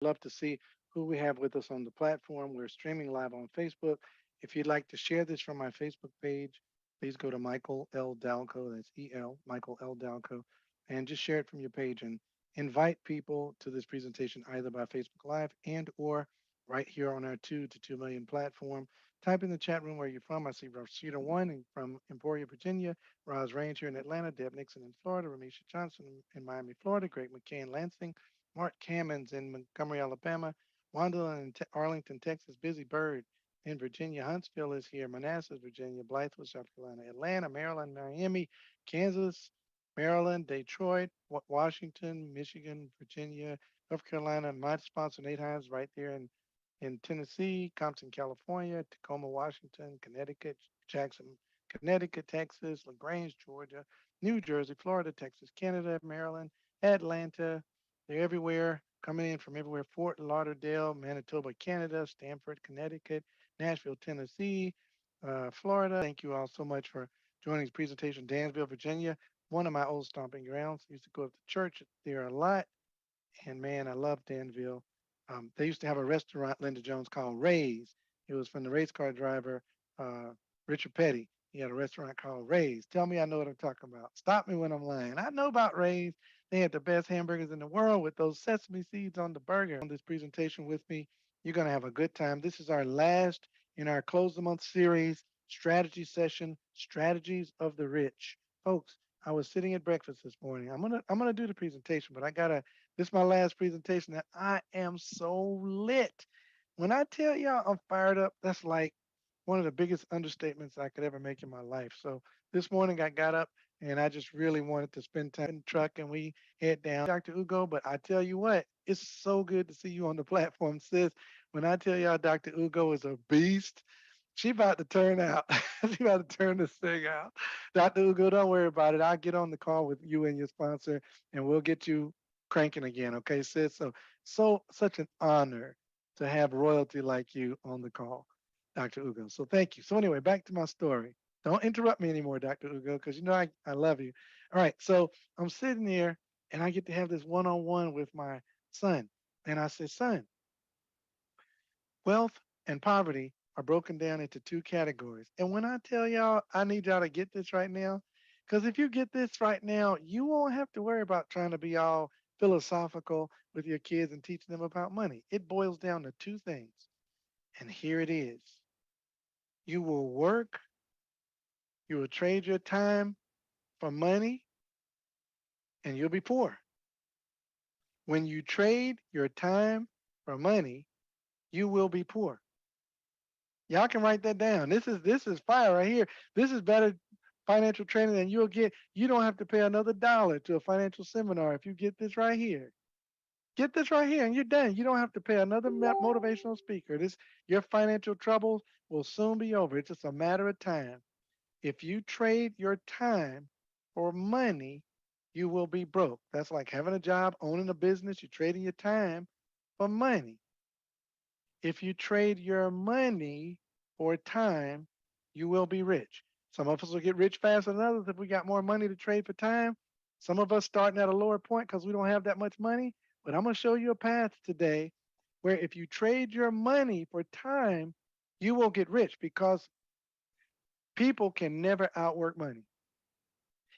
Love to see who we have with us on the platform. We're streaming live on Facebook. If you'd like to share this from my Facebook page, please go to Michael L. Dalco. That's Michael L. Dalco, and just share it from your page and invite people to this presentation either by Facebook Live and or right here on our 2 to 2 million platform. Type in the chat room where you're from. I see Rashida One from Emporia, Virginia, Roz Range here in Atlanta, Deb Nixon in Florida, Ramisha Johnson in Miami, Florida, Greg McKay in Lansing, Mark Cammons in Montgomery, Alabama, Wanda in Arlington, Texas, Busy Bird in Virginia, Huntsville is here, Manassas, Virginia, Blythewood, South Carolina, Atlanta, Maryland, Miami, Kansas, Maryland, Detroit, Washington, Michigan, Virginia, North Carolina. My sponsor, Nate Hines, right there in Tennessee, Compton, California, Tacoma, Washington, Connecticut, Jackson, Connecticut, Texas, LaGrange, Georgia, New Jersey, Florida, Texas, Canada, Maryland, Atlanta. They're everywhere, coming in from everywhere. Fort Lauderdale, Manitoba, Canada, Stamford, Connecticut, Nashville, Tennessee, Florida. Thank you all so much for joining this presentation. Dansville, Virginia, one of my old stomping grounds. Used to go up to church there a lot. And man, I love Danville. They used to have a restaurant, Linda Jones, called Ray's. It was from the race car driver, uh, Richard Petty. He had a restaurant called Ray's. Tell me I know what I'm talking about. Stop me when I'm lying. I know about Ray's. They had the best hamburgers in the world with those sesame seeds on the burger. On this presentation with me, you're going to have a good time. This is our last in our close the month series strategy session, Strategies of the Rich. Folks, I was sitting at breakfast this morning. I'm gonna do the presentation, but I gotta this is my last presentation and I am so lit. When I tell y'all I'm fired up, that's like one of the biggest understatements I could ever make in my life. So this morning I got up and I just really wanted to spend time in the truck and we head down. Dr. Ugo, but I tell you what, it's so good to see you on the platform, sis. When I tell y'all Dr. Ugo is a beast, she about to turn out. She about to turn this thing out. Dr. Ugo, don't worry about it. I'll get on the call with you and your sponsor and we'll get you cranking again. Okay, sis? So such an honor to have royalty like you on the call, Dr. Ugo. So thank you. So anyway, back to my story. Don't interrupt me anymore, Dr. Ugo, because you know I love you. All right, so I'm sitting there and I get to have this one-on-one with my son. And I said, son, wealth and poverty are broken down into two categories. And when I tell y'all, I need y'all to get this right now, because if you get this right now, you won't have to worry about trying to be all philosophical with your kids and teaching them about money. It boils down to two things. And here it is. You will work, you will trade your time for money, and you'll be poor. When you trade your time for money, you will be poor. Y'all can write that down. This is fire right here. This is better financial training than you'll get. You don't have to pay another dollar to a financial seminar if you get this right here. Get this right here and you're done. You don't have to pay another motivational speaker. This your financial troubles will soon be over. It's just a matter of time. If you trade your time for money, you will be broke. That's like having a job, owning a business, you're trading your time for money. If you trade your money for time, you will be rich. Some of us will get rich faster than others if we got more money to trade for time. Some of us starting at a lower point because we don't have that much money. But I'm going to show you a path today where if you trade your money for time, you will get rich because people can never outwork money.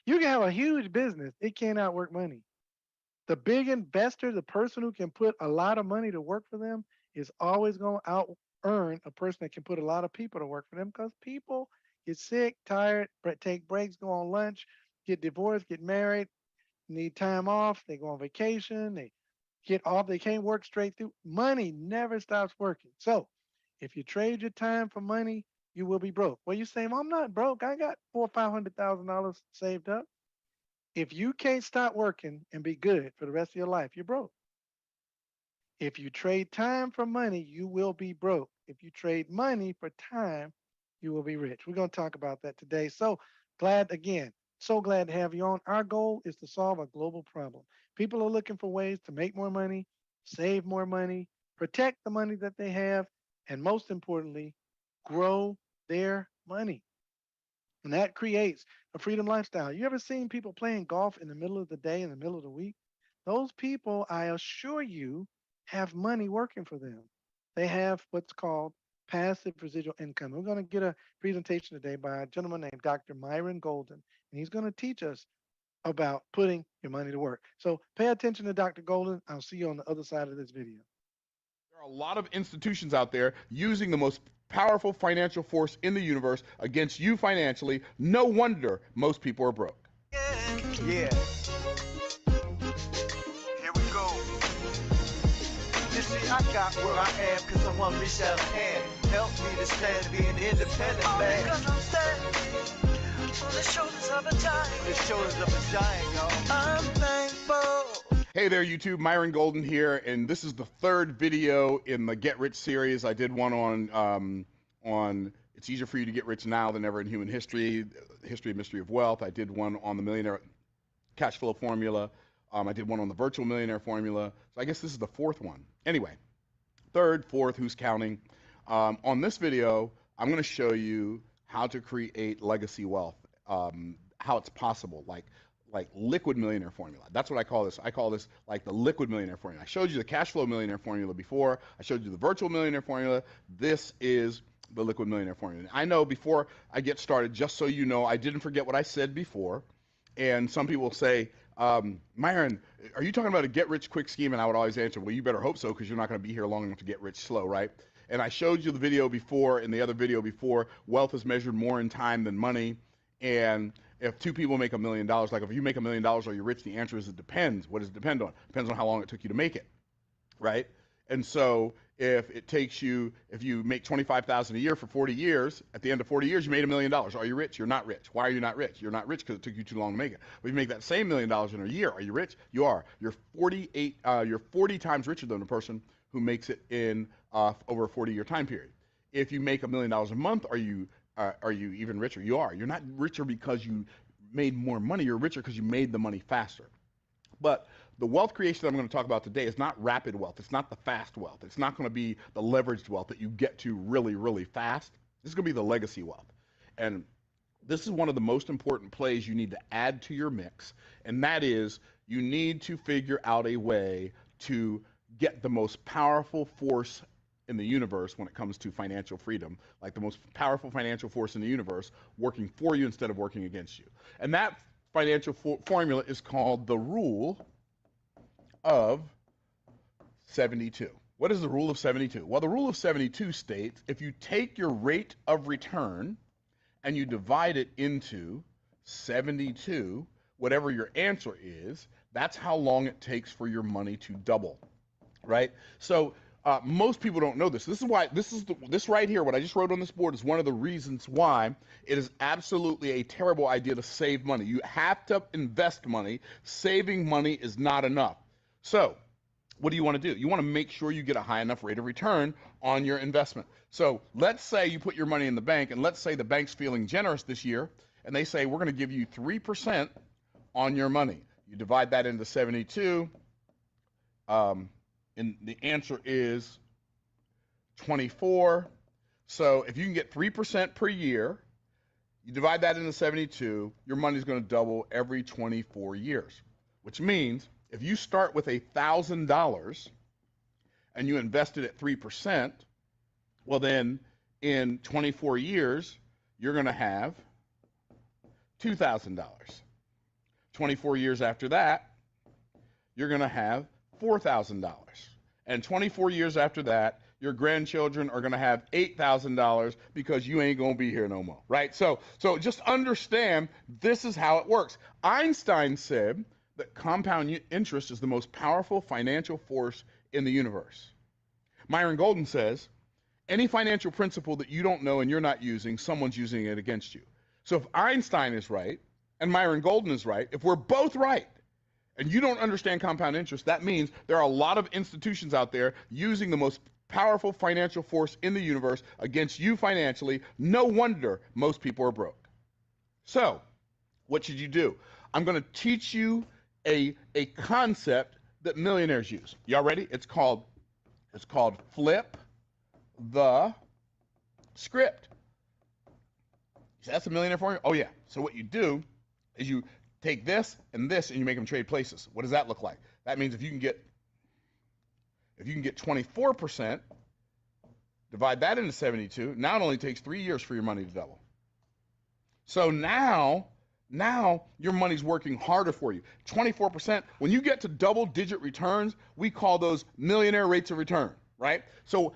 You can have a huge business, it can't outwork money. The big investor, the person who can put a lot of money to work for them, is always going to out earn a person that can put a lot of people to work for them because people get sick, tired, take breaks, go on lunch, get divorced, get married, need time off, they go on vacation, they get off, they can't work straight through. Money never stops working. So if you trade your time for money, you will be broke. Well, you say, well, I'm not broke. I got $400,000 or $500,000 saved up. If you can't stop working and be good for the rest of your life, you're broke. If you trade time for money, you will be broke. If you trade money for time, you will be rich. We're going to talk about that today. So glad to have you on. Our goal is to solve a global problem. People are looking for ways to make more money, save more money, protect the money that they have, and most importantly, grow their money. And that creates a freedom lifestyle. You ever seen people playing golf in the middle of the day, in the middle of the week? Those people, I assure you, have money working for them. They have what's called passive residual income. We're going to get a presentation today by a gentleman named Dr. Myron Golden, and he's going to teach us about putting your money to work. So pay attention to Dr. Golden. I'll see you on the other side of this video. There are a lot of institutions out there using the most powerful financial force in the universe against you financially. No wonder most people are broke. Yeah. Here we go. You see, I got where I am because someone reached out a hand. Help me to stand, be an independent man. Because I'm standing on the shoulders of a giant. The shoulders of a giant, y'all. I'm thankful. Hey there, YouTube. Myron Golden here, and this is the third video in the Get Rich series. I did one on It's Easier for You to Get Rich Now Than Ever in Human History, History and Mystery of Wealth. I did one on the Millionaire Cash Flow Formula. I did one on the Virtual Millionaire Formula. So I guess this is the fourth one. Anyway, third, fourth, who's counting? On this video, I'm going to show you how to create legacy wealth, how it's possible, like liquid millionaire formula. That's what I call this. I call this like the liquid millionaire formula. I showed you the cash flow millionaire formula before. I showed you the virtual millionaire formula. This is the liquid millionaire formula. I know before I get started, just so you know, I didn't forget what I said before. And some people say, Myron, are you talking about a get rich quick scheme? And I would always answer, well, you better hope so, because you're not going to be here long enough to get rich slow, right? And I showed you the video before, and the other video before, wealth is measured more in time than money. And if two people make $1 million, like if you make $1 million, are you rich? The answer is it depends. What does it depend on? It depends on how long it took you to make it, right? And so if you make $25,000 a year for 40 years, at the end of 40 years, you made $1 million. Are you rich? You're not rich. Why are you not rich? You're not rich because it took you too long to make it. But if you make that same $1 million in a year, are you rich? You are. You're 40 times richer than a person who makes it in over a 40-year time period. If you make $1 million a month, are you even richer? You are. You're not richer because you made more money. You're richer because you made the money faster. But the wealth creation that I'm going to talk about today is not rapid wealth. It's not the fast wealth. It's not going to be the leveraged wealth that you get to really, really fast. This is going to be the legacy wealth. And this is one of the most important plays you need to add to your mix. And that is you need to figure out a way to get the most powerful force in the universe when it comes to financial freedom, like the most powerful financial force in the universe working for you instead of working against you. And that financial formula is called the rule of 72. What is the rule of 72? Well, the rule of 72 states if you take your rate of return and you divide it into 72, whatever your answer is, that's how long it takes for your money to double, right? So most people don't know this. This is why this right here, what I just wrote on this board, is one of the reasons why it is absolutely a terrible idea to save money. You have to invest money. Saving money is not enough. So what do you want to do? You want to make sure you get a high enough rate of return on your investment. So let's say you put your money in the bank, and let's say the bank's feeling generous this year, and they say, we're going to give you 3% on your money. You divide that into 72, and the answer is 24. So if you can get 3% per year, you divide that into 72, your money's going to double every 24 years, which means if you start with $1,000 and you invest it at 3%, well then in 24 years, you're going to have $2,000. 24 years after that, you're going to have $4,000. And 24 years after that, your grandchildren are going to have $8,000 because you ain't going to be here no more, right? So just understand this is how it works. Einstein said that compound interest is the most powerful financial force in the universe. Myron Golden says, any financial principle that you don't know and you're not using, someone's using it against you. So if Einstein is right and Myron Golden is right, if we're both right, and you don't understand compound interest, that means there are a lot of institutions out there using the most powerful financial force in the universe against you financially. No wonder most people are broke. So what should you do? I'm going to teach you a concept that millionaires use. Y'all ready? It's called flip the script. That's a millionaire formula? Oh yeah. So what you do is you take this and you make them trade places. What does that look like? That means if you can get If you can get 24%, divide that into 72, now it only takes 3 years for your money to double. So now your money's working harder for you. 24%, when you get to double-digit returns, we call those millionaire rates of return, right? So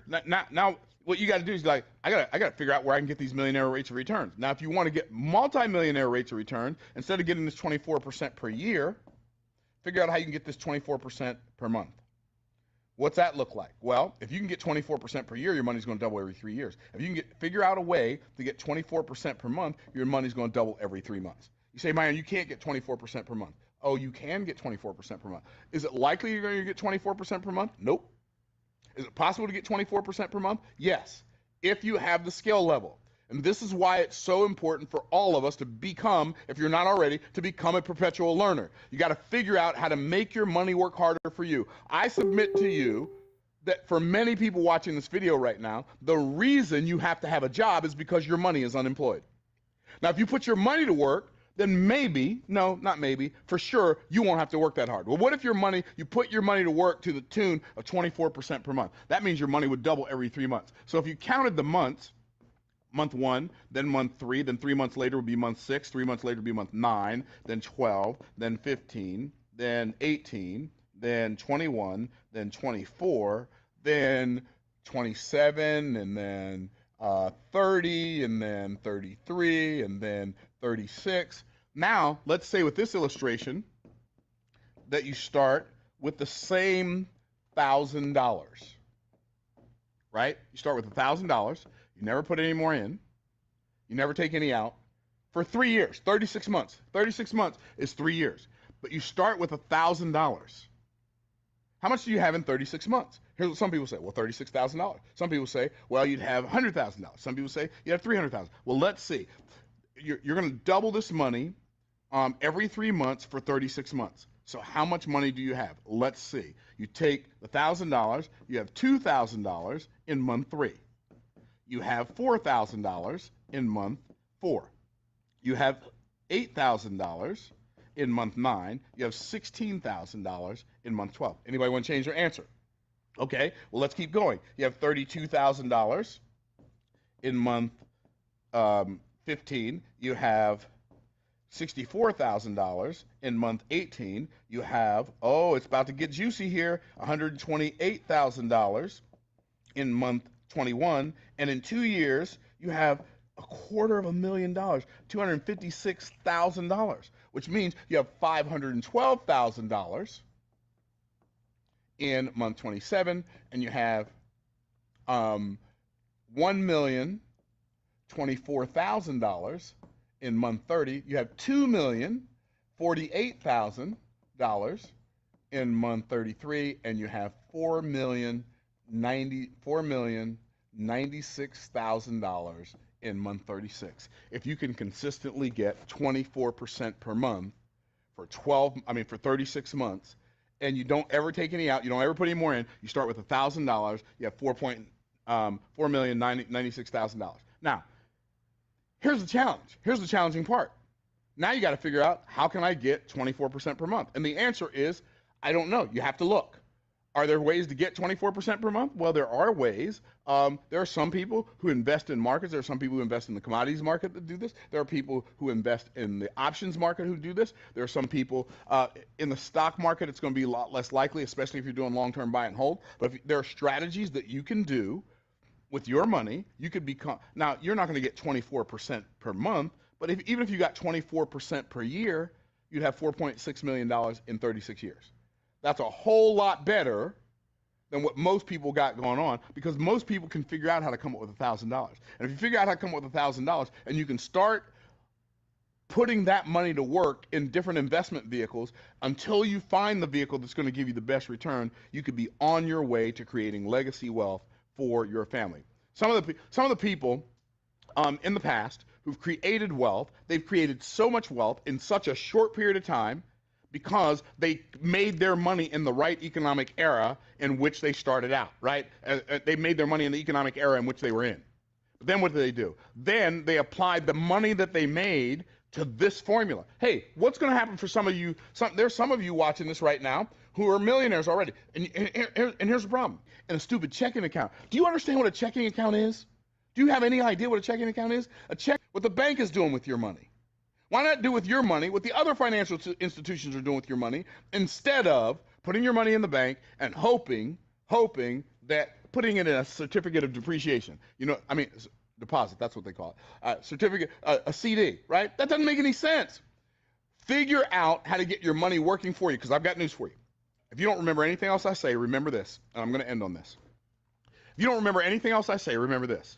now what you got to do is like, I got to figure out where I can get these millionaire rates of returns. Now, if you want to get multi-millionaire rates of return, instead of getting this 24% per year, figure out how you can get this 24% per month. What's that look like? Well, if you can get 24% per year, your money's going to double every 3 years. If you can figure out a way to get 24% per month, your money's going to double every 3 months. You say, Myron, you can't get 24% per month. Oh, you can get 24% per month. Is it likely you're going to get 24% per month? Nope. Is it possible to get 24% per month? Yes, if you have the skill level. And this is why it's so important for all of us to become, if you're not already, to become a perpetual learner. You got to figure out how to make your money work harder for you. I submit to you that for many people watching this video right now, the reason you have to have a job is because your money is unemployed. Now, if you put your money to work, then maybe, no, not maybe, for sure, you won't have to work that hard. Well, what if you put your money to work to the tune of 24% per month? That means your money would double every 3 months. So if you counted the months, month 1, then month 3, then 3 months later would be month 6, 3 months later would be month 9, then 12, then 15, then 18, then 21, then 24, then 27, and then 30, and then 33, and then 36. Now, let's say with this illustration that you start with the same $1,000, right? You start with $1,000. You never put any more in. You never take any out. For 3 years, 36 months. 36 months is 3 years. But you start with $1,000. How much do you have in 36 months? Here's what some people say. Well, $36,000. Some people say, well, you'd have $100,000. Some people say you have $300,000. Well, let's see. You're going to double this money every 3 months for 36 months. So how much money do you have? Let's see. You take the $1,000. You have $2,000 in month 3. You have $4,000 in month 4. You have $8,000 in month 9. You have $16,000 in month 12. Anybody want to change their answer? Okay, well, let's keep going. You have $32,000 in month 15. You have $64,000 in month 18. You have, oh, it's about to get juicy here, $128,000 in month 21, and in 2 years you have $250,000, $256,000, which means you have $512,000 in month 27, and you have $1,024,000 in month 30. You have $2,048,000 in month 33, and you have $4,096,000 in month 36. If you can consistently get 24% per month for 36 months, and you don't ever take any out, you don't ever put any more in, you start with $1,000, you have $4,096,000. Now, here's the challenge. Here's the challenging part. Now you got to figure out, how can I get 24% per month? And the answer is, I don't know. You have to look. Are there ways to get 24% per month? Well, there are ways. There are some people who invest in markets. There are some people who invest in the commodities market that do this. There are people who invest in the options market who do this. There are some people in the stock market. It's going to be a lot less likely, especially if you're doing long-term buy and hold. But there are strategies that you can do with your money. You could become, now you're not going to get 24% per month, but even if you got 24% per year, you'd have $4.6 million in 36 years. That's a whole lot better than what most people got going on, because most people can figure out how to come up with $1,000. And if you figure out how to come up with $1,000 and you can start putting that money to work in different investment vehicles until you find the vehicle that's going to give you the best return, you could be on your way to creating legacy wealth for your family. Some of the people in the past who've created wealth, they've created so much wealth in such a short period of time because they made their money in the right economic era in which they started out, right? They made their money in the economic era in which they were in. But then what did they do? Then they applied the money that they made to this formula. Hey, what's going to happen for some of you? There's some of you watching this right now who are millionaires already. And here's the problem: in a stupid checking account. Do you understand what a checking account is? Do you have any idea what a checking account is? A check, what the bank is doing with your money. Why not do with your money what the other financial institutions are doing with your money, instead of putting your money in the bank and hoping that putting it in a certificate of depreciation, deposit, that's what they call it, certificate, a CD, right? That doesn't make any sense. Figure out how to get your money working for you, because I've got news for you. If you don't remember anything else I say, remember this, and I'm going to end on this. If you don't remember anything else I say, remember this.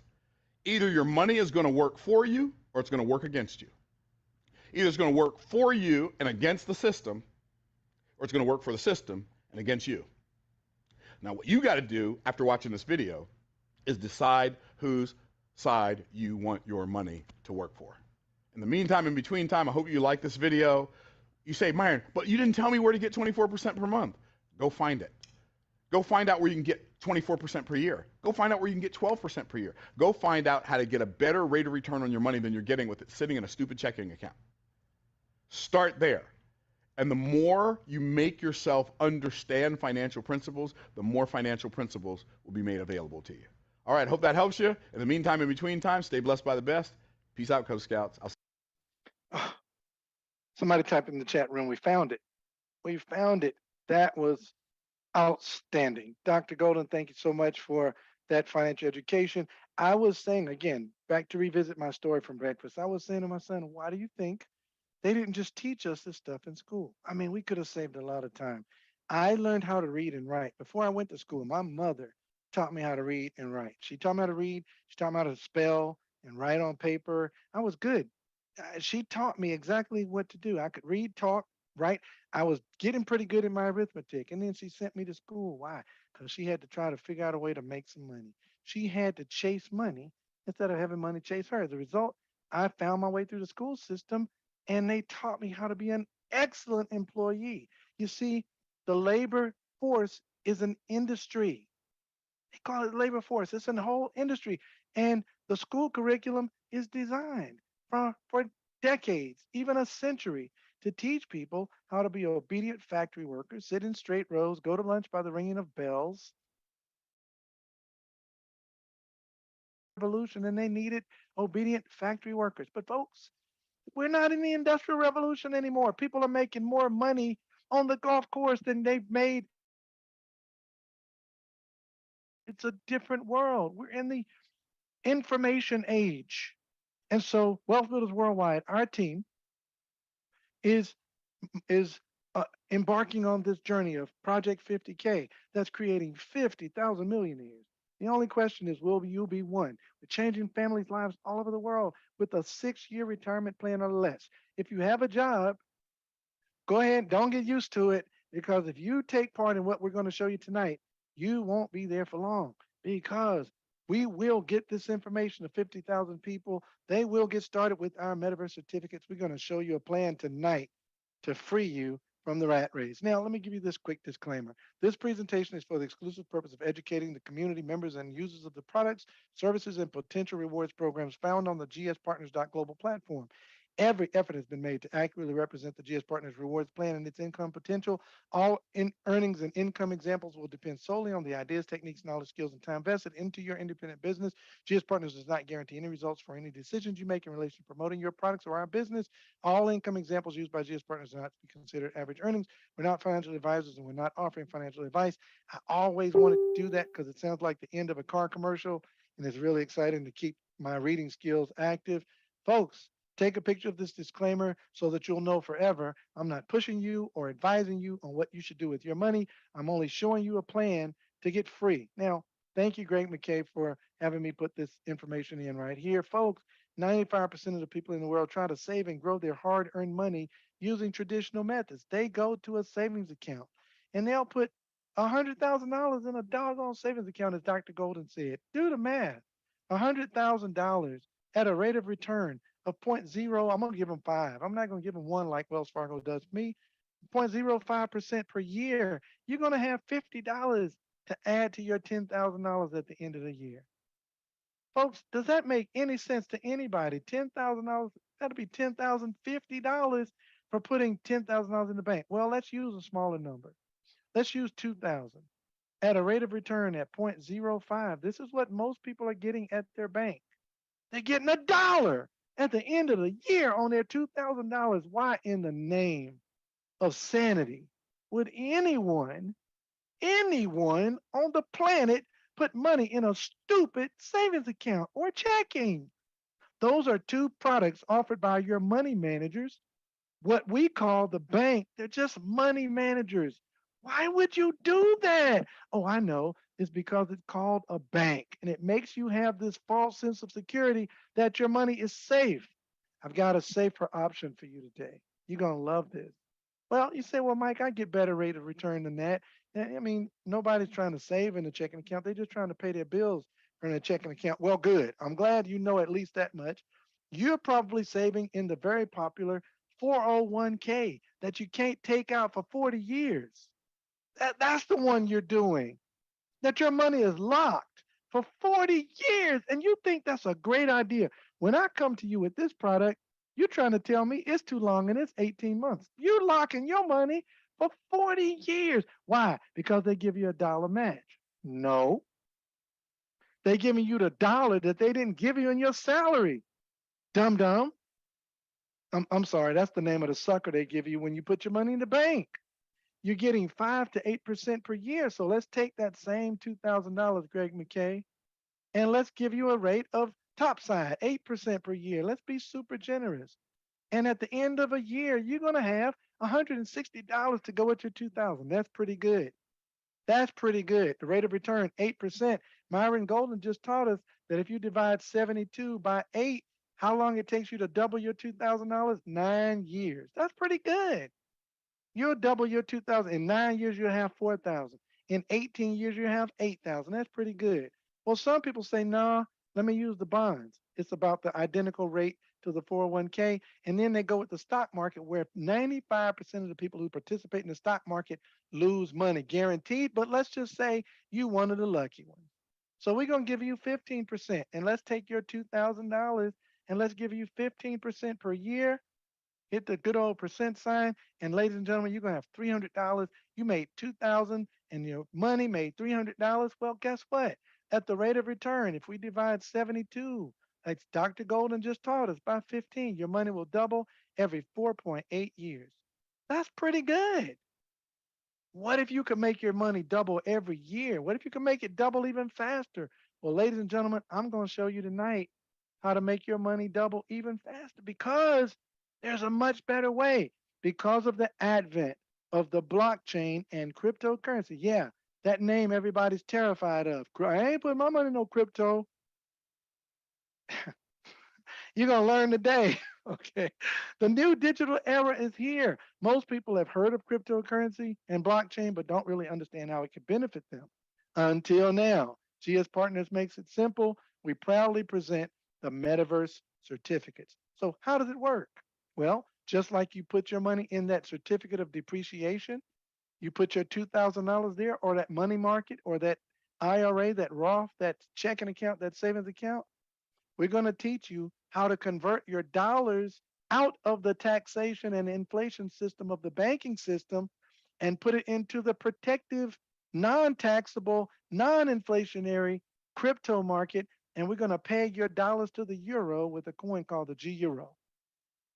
Either your money is going to work for you, or it's going to work against you. Either it's going to work for you and against the system, or it's going to work for the system and against you. Now, what you got to do after watching this video is decide whose side you want your money to work for. In the meantime, in between time, I hope you like this video. You say, Myron, but you didn't tell me where to get 24% per month. Go find it. Go find out where you can get 24% per year. Go find out where you can get 12% per year. Go find out how to get a better rate of return on your money than you're getting with it sitting in a stupid checking account. Start there. And the more you make yourself understand financial principles, the more financial principles will be made available to you. All right, hope that helps you. In the meantime, in between time, stay blessed by the best. Peace out, Cub Scouts. Somebody typed in the chat room, we found it. We found it. That was outstanding. Dr. Golden, thank you so much for that financial education. I was saying, again, back to revisit my story from breakfast, I was saying to my son, why do you think they didn't just teach us this stuff in school? I mean, we could have saved a lot of time. I learned how to read and write before I went to school. My mother taught me how to read and write. She taught me how to read. She taught me how to spell and write on paper. I was good. She taught me exactly what to do. I could read, talk, write. I was getting pretty good in my arithmetic. And then she sent me to school. Why? Because she had to try to figure out a way to make some money. She had to chase money instead of having money chase her. As a result, I found my way through the school system, and they taught me how to be an excellent employee. You see, the labor force is an industry. They call it labor force. It's a whole industry. And the school curriculum is designed for decades, even a century, to teach people how to be obedient factory workers, sit in straight rows, go to lunch by the ringing of bells. Revolution, and they needed obedient factory workers. But folks, we're not in the Industrial Revolution anymore. People are making more money on the golf course than they've made. It's a different world. We're in the information age. And so Wealth Builders Worldwide, our team is embarking on this journey of Project 50K that's creating 50,000 millionaires. The only question is, will you be one? We're changing families' lives all over the world with a 6-year retirement plan or less. If you have a job, go ahead, don't get used to it, because if you take part in what we're going to show you tonight, you won't be there for long, because we will get this information to 50,000 people. They will get started with our metaverse certificates. We're going to show you a plan tonight to free you from the rat race. Now, let me give you this quick disclaimer. This presentation is for the exclusive purpose of educating the community members and users of the products, services, and potential rewards programs found on the gspartners.global platform. Every effort has been made to accurately represent the GS Partners Rewards Plan and its income potential. All earnings and income examples will depend solely on the ideas, techniques, knowledge, skills, and time vested into your independent business. GS Partners does not guarantee any results for any decisions you make in relation to promoting your products or our business. All income examples used by GS Partners are not to be considered average earnings. We're not financial advisors, and we're not offering financial advice. I always want to do that because it sounds like the end of a car commercial, and it's really exciting to keep my reading skills active. Folks, take a picture of this disclaimer so that you'll know forever I'm not pushing you or advising you on what you should do with your money. I'm only showing you a plan to get free. Now, thank you, Greg McKay, for having me put this information in right here. Folks, 95% of the people in the world try to save and grow their hard-earned money using traditional methods. They go to a savings account, and they'll put $100,000 in a doggone savings account, as Dr. Golden said. Do the math. $100,000 at a rate of return of 0.0, I'm going to give them 5. I'm not going to give them 1 like Wells Fargo does me. 0.05% per year. You're going to have $50 to add to your $10,000 at the end of the year. Folks, does that make any sense to anybody? $10,000, that'll be $10,050 for putting $10,000 in the bank. Well, let's use a smaller number. Let's use 2,000 at a rate of return at 0.05. This is what most people are getting at their bank. They're getting $1 at the end of the year on their $2,000. Why in the name of sanity would anyone on the planet put money in a stupid savings account or checking? Those are two products offered by your money managers, what we call the bank. They're just money managers. Why would you do that? Oh, I know. It's because it's called a bank and it makes you have this false sense of security that your money is safe. I've got a safer option for you today. You're going to love this. Well, you say, well, Mike, I get better rate of return than that. I mean, nobody's trying to save in a checking account. They're just trying to pay their bills in a checking account. Well, good. I'm glad you know at least that much. You're probably saving in the very popular 401k that you can't take out for 40 years. That's the one you're doing. That your money is locked for 40 years. And you think that's a great idea. When I come to you with this product, you're trying to tell me it's too long and it's 18 months. You're locking your money for 40 years. Why? Because they give you $1 match. No, they giving you the dollar that they didn't give you in your salary. Dum dum. I'm sorry, that's the name of the sucker they give you when you put your money in the bank. You're getting 5 to 8% per year. So let's take that same $2,000, Greg McKay, and let's give you a rate of topside, 8% per year. Let's be super generous. And at the end of a year, you're going to have $160 to go with your 2,000. That's pretty good. That's pretty good. The rate of return, 8%. Myron Golden just taught us that if you divide 72 by 8, how long it takes you to double your $2,000? 9 years. That's pretty good. You'll double your 2,000. In 9 years, you'll have 4,000. In 18 years, you have 8,000. That's pretty good. Well, some people say, no, let me use the bonds. It's about the identical rate to the 401k. And then they go with the stock market where 95% of the people who participate in the stock market lose money guaranteed. But let's just say you one of the lucky ones. So we're going to give you 15%. And let's take your $2,000 and let's give you 15% per year. Hit the good old percent sign, and ladies and gentlemen, you're gonna have $300. You made 2,000, and your money made $300. Well, guess what? At the rate of return, if we divide 72, like Dr. Golden just taught us, by 15, your money will double every 4.8 years. That's pretty good. What if you could make your money double every year? What if you could make it double even faster? Well, ladies and gentlemen, I'm going to show you tonight how to make your money double even faster because there's a much better way because of the advent of the blockchain and cryptocurrency. Yeah, that name everybody's terrified of. I ain't putting my money in no crypto. You're going to learn today. Okay. The new digital era is here. Most people have heard of cryptocurrency and blockchain, but don't really understand how it can benefit them until now. GS Partners makes it simple. We proudly present the metaverse certificates. So, how does it work? Well, just like you put your money in that certificate of depreciation, you put your $2,000 there, or that money market, or that IRA, that Roth, that checking account, that savings account. We're going to teach you how to convert your dollars out of the taxation and inflation system of the banking system and put it into the protective, non taxable, non inflationary crypto market. And we're going to peg your dollars to the euro with a coin called the G Euro.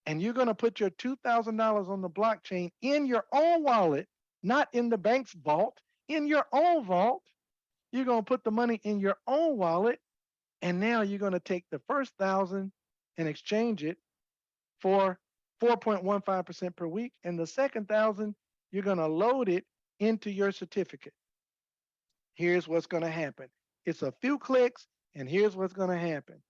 And you're going to put your $2,000 on the blockchain in your own wallet, not in the bank's vault, in your own vault. You're going to put the money in your own wallet. And now you're going to take the first 1,000 and exchange it for 4.15% per week. And the second 1,000, you're going to load it into your certificate. Here's what's going to happen. It's a few clicks, and here's what's going to happen.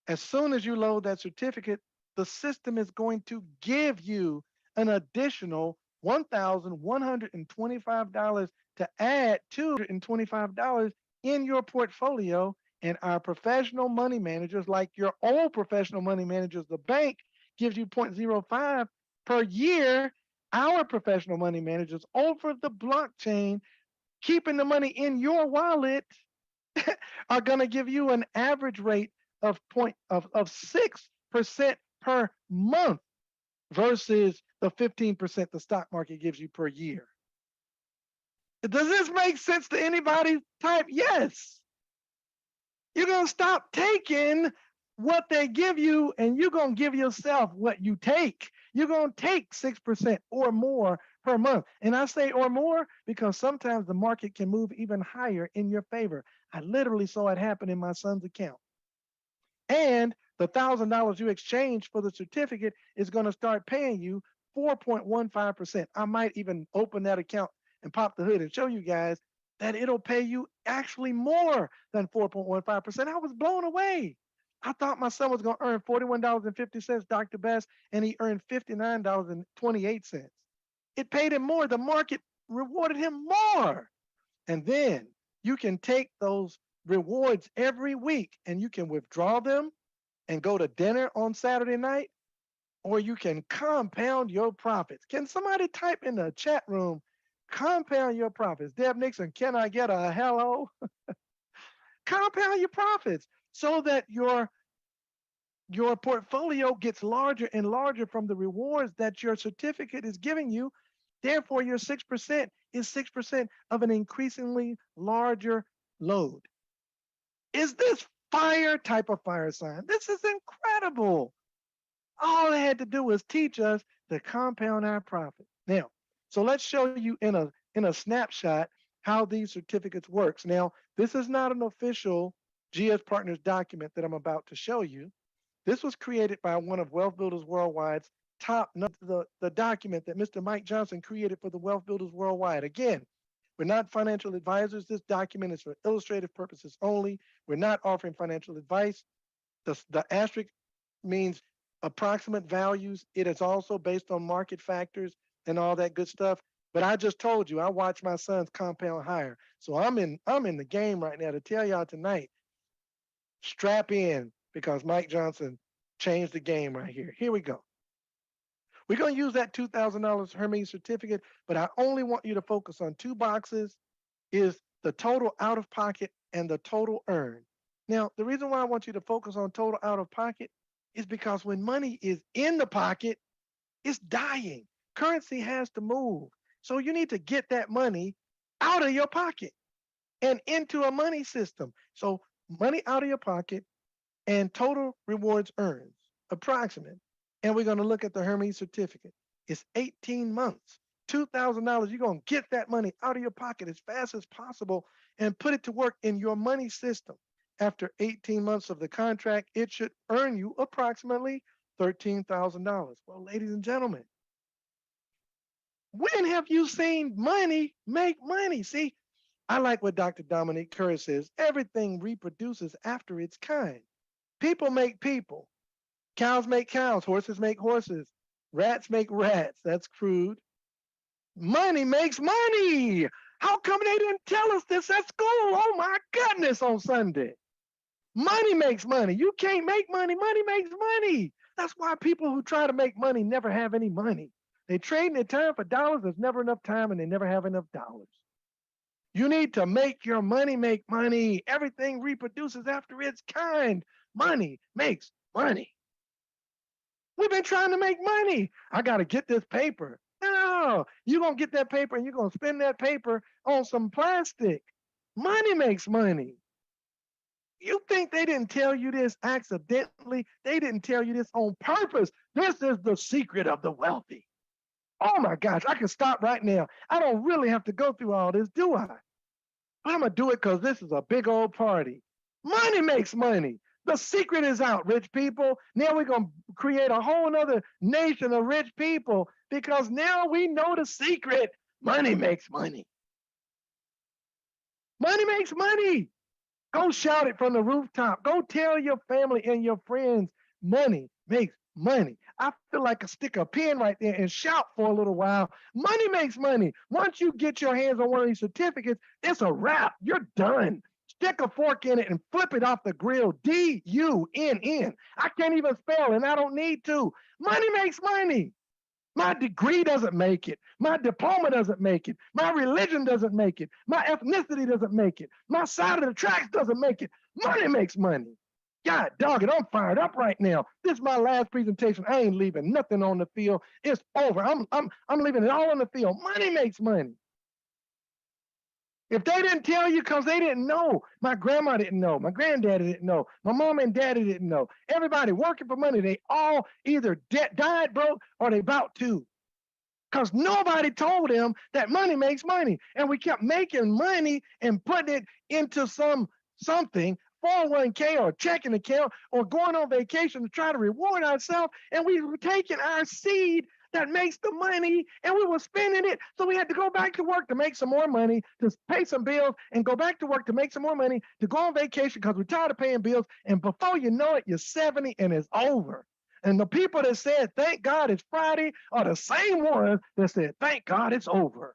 As soon as you load that certificate, the system is going to give you an additional $1,125 to add $225 in your portfolio. And our professional money managers, like your old professional money managers, the bank gives you 0.05 per year. Our professional money managers over the blockchain, keeping the money in your wallet, are going to give you an average rate of 6% per month versus the 15% the stock market gives you per year. Does this make sense to anybody? Type yes. You're going to stop taking what they give you and you're going to give yourself what you take. You're going to take 6% or more per month. And I say or more because sometimes the market can move even higher in your favor. I literally saw it happen in my son's account. And the $1,000 you exchange for the certificate is going to start paying you 4.15%. I might even open that account and pop the hood and show you guys that it'll pay you actually more than 4.15%. I was blown away. I thought my son was going to earn $41.50, Dr. Best, and he earned $59.28. It paid him more. The market rewarded him more. And then you can take those rewards every week and you can withdraw them and go to dinner on Saturday night, or you can compound your profits. Can somebody type in the chat room, compound your profits? Deb Nixon, can I get a hello? Compound your profits so that your portfolio gets larger and larger from the rewards that your certificate is giving you. Therefore, your 6% is 6% of an increasingly larger load. Is this fire? Type of fire sign. This is incredible. All they had to do was teach us to compound our profit. Now, so let's show you in a snapshot how these certificates works. Now, this is not an official GS Partners document that I'm about to show you. This was created by one of Wealth Builders Worldwide's top, the document that Mr. Mike Johnson created for the Wealth Builders Worldwide. Again, we're not financial advisors. This document is for illustrative purposes only. We're not offering financial advice. The asterisk means approximate values. It is also based on market factors and all that good stuff. But I just told you, I watched my sons compound higher. So I'm in the game right now to tell y'all tonight, strap in because Mike Johnson changed the game right here. Here we go. We're going to use that $2,000 Hermes certificate, but I only want you to focus on two boxes, is the total out of pocket and the total earned. Now, the reason why I want you to focus on total out of pocket is because when money is in the pocket, it's dying. Currency has to move. So you need to get that money out of your pocket and into a money system. So money out of your pocket and total rewards earned, approximate. And we're going to look at the Hermes certificate. It's 18 months, $2,000. You're going to get that money out of your pocket as fast as possible and put it to work in your money system. After 18 months of the contract, it should earn you approximately $13,000. Well, ladies and gentlemen, when have you seen money make money? See, I like what Dr. Dominique Curry says. Everything reproduces after its kind. People make people. Cows make cows. Horses make horses. Rats make rats. That's crude. Money makes money. How come they didn't tell us this at school? Oh my goodness, on Sunday. Money makes money. You can't make money. Money makes money. That's why people who try to make money never have any money. They trade their time for dollars. There's never enough time and they never have enough dollars. You need to make your money make money. Everything reproduces after its kind. Money makes money. We've been trying to make money. I got to get this paper. No, you're going to get that paper and you're going to spend that paper on some plastic. Money makes money. You think they didn't tell you this accidentally? They didn't tell you this on purpose. This is the secret of the wealthy. Oh my gosh, I can stop right now. I don't really have to go through all this, do I? But I'm going to do it because this is a big old party. Money makes money. The secret is out, rich people. Now we're going to create a whole nother nation of rich people because now we know the secret. Money makes money. Money makes money. Go shout it from the rooftop. Go tell your family and your friends, money makes money. I feel like I stick a pin right there and shout for a little while. Money makes money. Once you get your hands on one of these certificates, it's a wrap. You're done. Stick a fork in it and flip it off the grill. D-U-N-N. I can't even spell and I don't need to. Money makes money. My degree doesn't make it. My diploma doesn't make it. My religion doesn't make it. My ethnicity doesn't make it. My side of the tracks doesn't make it. Money makes money. God dog it, I'm fired up right now. This is my last presentation. I ain't leaving nothing on the field. It's over. I'm leaving it all on the field. Money makes money. If they didn't tell you because they didn't know, my grandma didn't know, my granddaddy didn't know, my mom and daddy didn't know. Everybody working for money, they all either died broke or they about to. Because nobody told them that money makes money. And we kept making money and putting it into something, 401k or checking account or going on vacation to try to reward ourselves. And we were taking our seed that makes the money and we were spending it. So we had to go back to work to make some more money, to pay some bills and go back to work to make some more money, to go on vacation because we're tired of paying bills. And before you know it, you're 70 and it's over. And the people that said, thank God it's Friday, are the same ones that said, thank God it's over.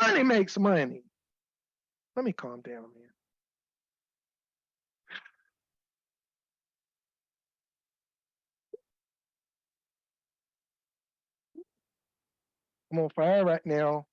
Money makes money. Let me calm down, man. I'm on fire right now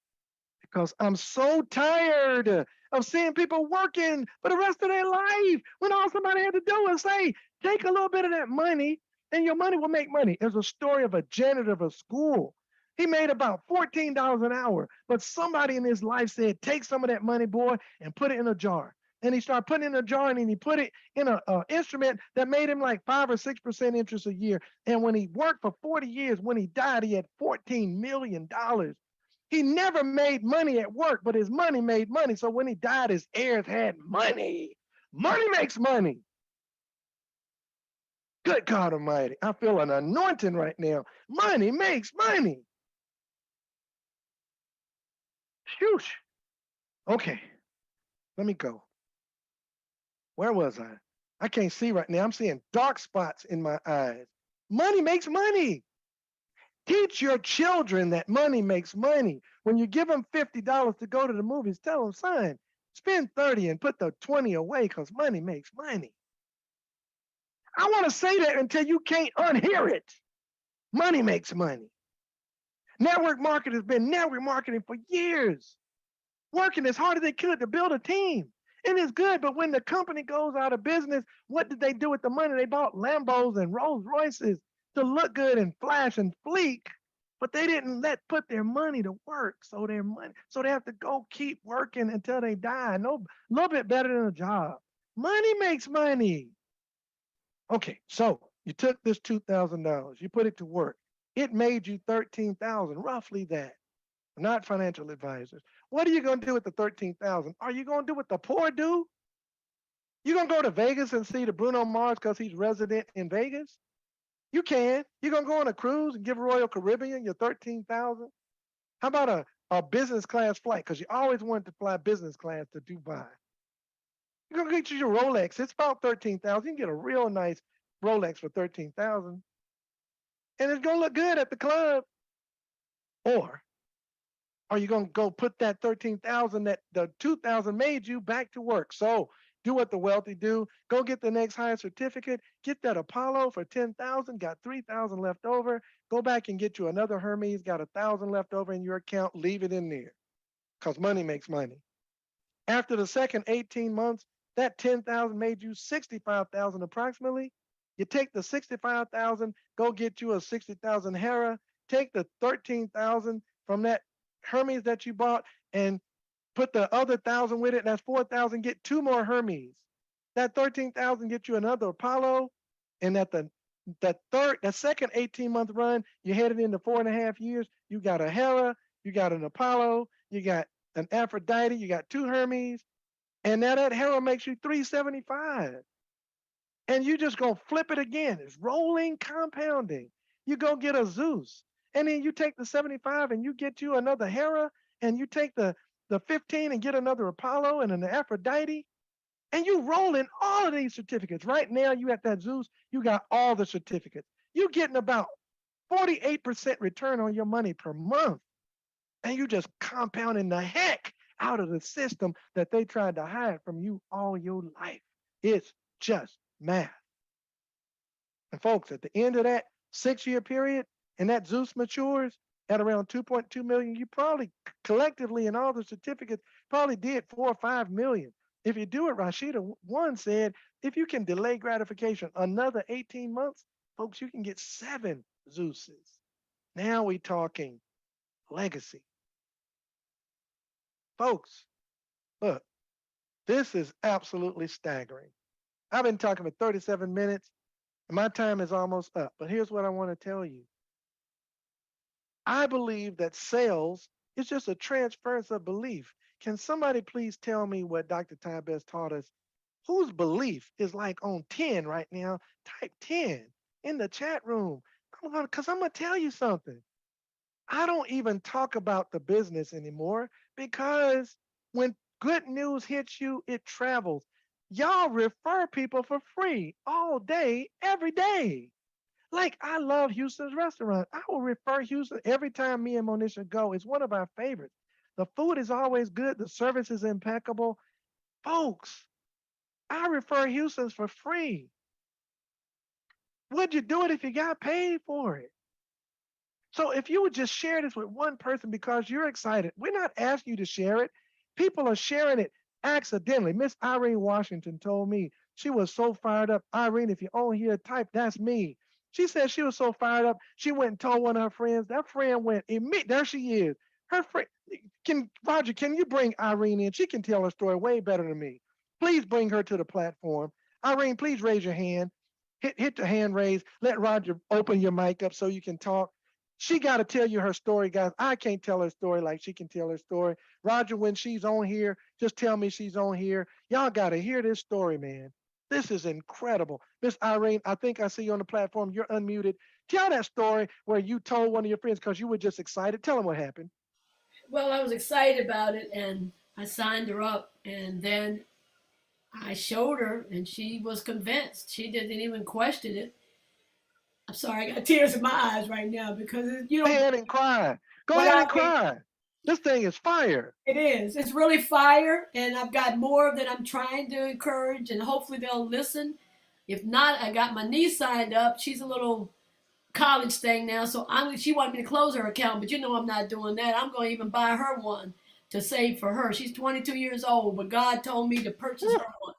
because I'm so tired of seeing people working for the rest of their life when all somebody had to do is say, take a little bit of that money and your money will make money. There's a story of a janitor of a school. He made about $14 an hour, but somebody in his life said, take some of that money, boy, and put it in a jar. And he started putting it in a jar and then he put it in an instrument that made him like 5 or 6% interest a year. And when he worked for 40 years, when he died, he had $14 million. He never made money at work, but his money made money. So when he died, his heirs had money. Money makes money. Good God Almighty. I feel an anointing right now. Money makes money. Shoosh. Okay, let me go. Where was I? I can't see right now. I'm seeing dark spots in my eyes. Money makes money. Teach your children that money makes money. When you give them $50 to go to the movies, tell them, son, spend 30 and put the 20 away because money makes money. I want to say that until you can't unhear it. Money makes money. Network marketing has been network marketing for years, working as hard as they could to build a team. And it's good, but when the company goes out of business, what did they do with the money? They bought Lambos and Rolls Royces to look good and flash and fleek, but they didn't put their money to work. So they have to go keep working until they die. No, a little bit better than a job. Money makes money. Okay, so you took this $2,000, you put it to work. It made you 13,000, roughly that. Not financial advisors. What are you going to do with the 13,000? Are you going to do what the poor do? You going to go to Vegas and see the Bruno Mars because he's resident in Vegas? You can. You're going to go on a cruise and give Royal Caribbean your 13,000? How about a business class flight? Because you always wanted to fly business class to Dubai. You're going to get you your Rolex. It's about 13,000. You can get a real nice Rolex for 13,000. And it's going to look good at the club. Or are you going to go put that 13,000 that the 2,000 made you back to work? So do what the wealthy do. Go get the next highest certificate. Get that Apollo for 10,000. Got 3,000 left over. Go back and get you another Hermes. Got 1,000 left over in your account. Leave it in there because money makes money. After the second 18 months, that 10,000 made you 65,000 approximately. You take the 65,000, go get you a 60,000 Hera. Take the 13,000 from that Hermes that you bought and put the other 1,000 with it. That's 4,000. Get 2 more Hermes. That 13,000 get you another Apollo. And at that second 18-month run, you headed into 4.5 years. You got a Hera, you got an Apollo, you got an Aphrodite, you got 2 Hermes, and now that Hera makes you 375. And you just gonna flip it again. It's rolling compounding. You go get a Zeus, and then you take the 75 and you get you another Hera, and you take the 15 and get another Apollo and an Aphrodite, and you roll in all of these certificates. Right now, you at that Zeus, you got all the certificates. You're getting about 48% return on your money per month. And you just compounding the heck out of the system that they tried to hide from you all your life. It's just math. And folks, at the end of that 6-year period, and that Zeus matures at around 2.2 million, you probably collectively in all the certificates probably did 4 or 5 million. If you do it, Rashida one said, if you can delay gratification another 18 months, folks, you can get 7 Zeuses. Now we talking legacy. Folks, Look, this is absolutely staggering. I've been talking for 37 minutes, and my time is almost up. But here's what I want to tell you. I believe that sales is just a transference of belief. Can somebody please tell me what Dr. Ty Best taught us? Whose belief is like on 10 right now? Type 10 in the chat room. Because I'm going to tell you something. I don't even talk about the business anymore because when good news hits you, it travels. Y'all refer people for free all day, every day. Like I love Houston's restaurant. I will refer Houston every time me and Monisha go. It's one of our favorites. The food is always good. The service is impeccable. Folks, I refer Houston's for free. Would you do it if you got paid for it? So if you would just share this with one person because you're excited, we're not asking you to share it. People are sharing it accidentally. Miss Irene Washington told me she was so fired up. Irene, if you own here, type that's me. She said she was so fired up. She went and told one of her friends. That friend went immediately. There she is. Her friend. Can Roger? Can you bring Irene in? She can tell her story way better than me. Please bring her to the platform. Irene, please raise your hand. Hit the hand raise. Let Roger open your mic up so you can talk. She got to tell you her story, guys. I can't tell her story like she can tell her story. Roger, when she's on here, just tell me she's on here. Y'all got to hear this story, man. This is incredible. Miss Irene, I think I see you on the platform. You're unmuted. Tell that story where you told one of your friends because you were just excited. Tell them what happened. Well, I was excited about it and I signed her up and then I showed her and she was convinced. She didn't even question it. I'm sorry, I got tears in my eyes right now because you Go know ahead and cry. Go what ahead I and cry. This thing is fire. it is. It's really fire and I've got more that I'm trying to encourage and hopefully they'll listen. If not, I got my niece signed up. She's a little college thing now, so she wanted me to close her account, but you know I'm not doing that. I'm going to even buy her one to save for her. She's 22 years old, but God told me to purchase Woo, her one.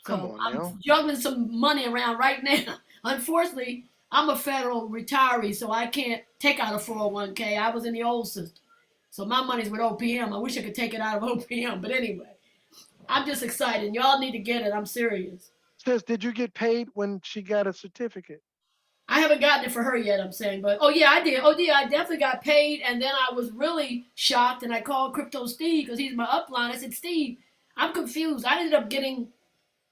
come So on I'm now. juggling some money around right now. Unfortunately, I'm a federal retiree, so I can't take out a 401k. I was in the old system. So my money's with OPM. I wish I could take it out of OPM. But anyway, I'm just excited. Y'all need to get it. I'm serious. Sis, did you get paid when she got a certificate? I haven't gotten it for her yet, I'm saying, but oh yeah, I did. Oh yeah, I definitely got paid, and then I was really shocked, and I called Crypto Steve because he's my upline. I said, Steve, I'm confused. I ended up getting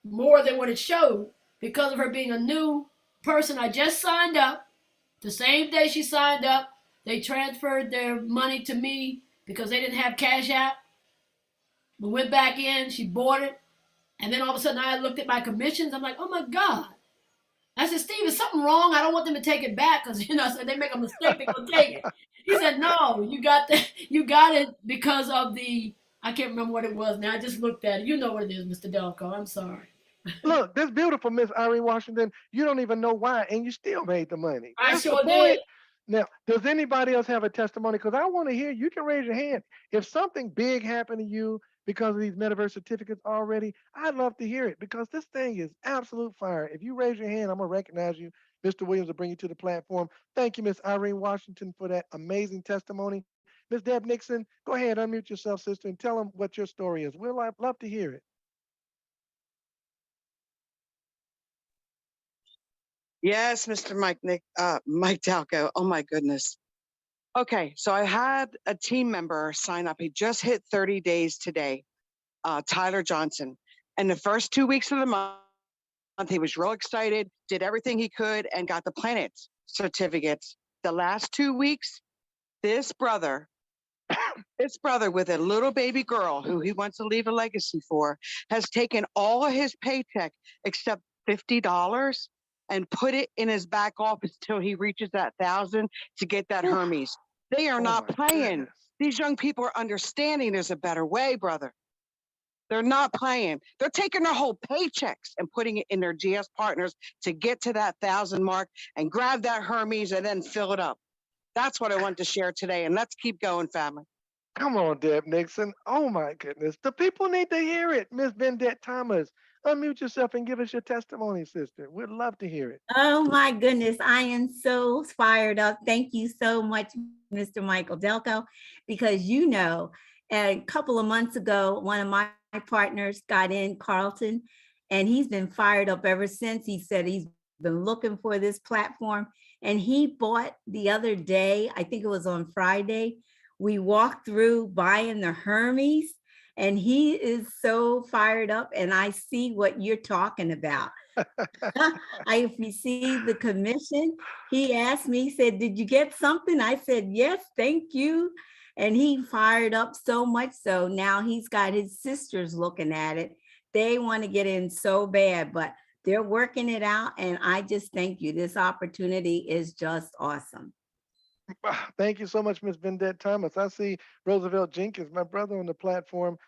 more than what it showed because of her being a new person. I just signed up. The same day she signed up, they transferred their money to me because they didn't have Cash App. We went back in, she bought it, and then all of a sudden I looked at my commissions. I'm like, oh my God. I said, Steve, is something wrong? I don't want them to take it back because I said they make a mistake, they're gonna take it. He said, no, you got it because of the I can't remember what it was now. I just looked at it. You know what it is, Mr. Delco. I'm sorry. Look, this beautiful Miss Irene Washington, you don't even know why, and you still made the money. I That's the sure did. point. Now, does anybody else have a testimony? Because I want to hear. You can raise your hand if something big happened to you because of these metaverse certificates already. I'd love to hear it because this thing is absolute fire. If you raise your hand, I'm gonna recognize you. Mr. Williams will bring you to the platform. Thank you, Miss Irene Washington, for that amazing testimony. Miss Deb Nixon, go ahead, unmute yourself, sister, and tell them what your story is. We'll love to hear it. Yes, Mr. Mike Dalco. Oh my goodness. Okay, so I had a team member sign up. He just hit 30 days today, Tyler Johnson. And the first 2 weeks of the month, he was real excited, did everything he could, and got the planet certificates. The last 2 weeks, this brother, with a little baby girl who he wants to leave a legacy for, has taken all of his paycheck except $50 and put it in his back office till he reaches that 1,000 to get that Oof. Hermes. They are Oh not my playing. goodness. These young people are understanding there's a better way, brother. They're not playing. They're taking their whole paychecks and putting it in their GS partners to get to that 1,000 mark and grab that Hermes and then fill it up. That's what I want to share today. And let's keep going, family. Come on, Deb Nixon. Oh my goodness. The people need to hear it. Miss Vendette Thomas, unmute yourself and give us your testimony, sister. We'd love to hear it. Oh my goodness, I am so fired up. Thank you so much, Mr. Michael Delco, because And a couple of months ago, one of my partners got in, Carlton, and he's been fired up ever since. He said he's been looking for this platform. And he bought the other day, I think it was on Friday, we walked through buying the Hermes, and he is so fired up. And I see what you're talking about. I received the commission. He asked me, he said, "Did you get something?" I said, "Yes, thank you." And he fired up so much so now he's got his sisters looking at it. They want to get in so bad, but they're working it out. And I just thank you. This opportunity is just awesome. Thank you so much, Miss Vendette Thomas. I see Roosevelt Jenkins, my brother, on the platform.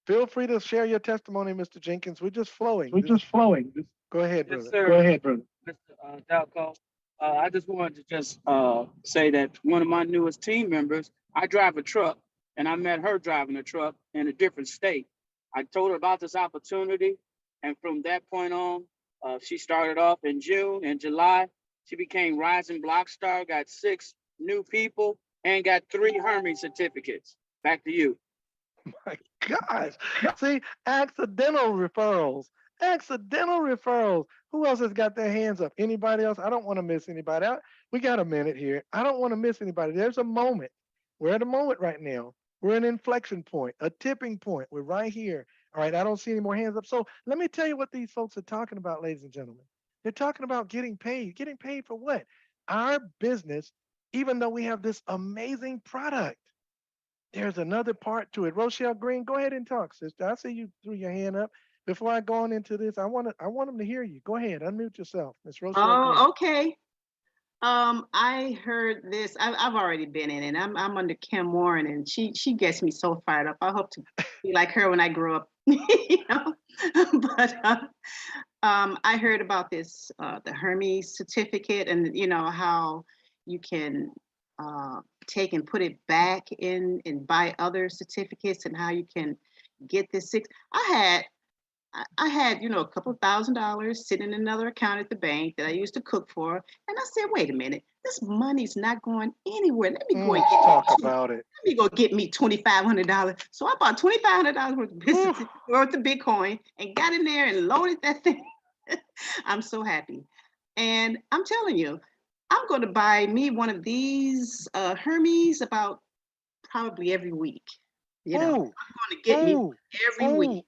Feel free to share your testimony, Mr. Jenkins. We're just flowing. Go ahead, Yes, brother. sir. Go ahead, brother. Mr. Dalco. I just wanted to just say that one of my newest team members, I drive a truck, and I met her driving a truck in a different state. I told her about this opportunity, and from that point on, she started off in June and July. She became Rising Block Star, got 6 new people, and got 3 Hermes certificates. Back to you. My gosh. See, accidental referrals. Accidental referrals. Who else has got their hands up? Anybody else? I don't want to miss anybody out. We got a minute here. I don't want to miss anybody. There's a moment. We're at a moment right now. We're an inflection point, a tipping point. We're right here. All right. I don't see any more hands up. So let me tell you what these folks are talking about, ladies and gentlemen. They're talking about getting paid. Getting paid for what? Our business, even though we have this amazing product. There's another part to it. Rochelle Green, go ahead and talk, sister. I see you threw your hand up. Before I go on into this, I want them to hear you. Go ahead, unmute yourself, Miss Rochelle Green. Oh, okay. I heard this. I've already been in it. I'm under Kim Warren, and she gets me so fired up. I hope to be like her when I grow up, you know. But I heard about this, the Hermes certificate, and you know how you can take and put it back in and buy other certificates, and how you can get this 6. I had, you know, a couple $1,000 sitting in another account at the bank that I used to cook for. And I said, wait a minute, this money's not going anywhere. Let me go and talk about it. Let me go get me $2,500. So I bought $2,500 worth of Bitcoin and got in there and loaded that thing. I'm so happy. And I'm telling you, I'm going to buy me one of these Hermes about probably every week. You know, I'm going to get me every week.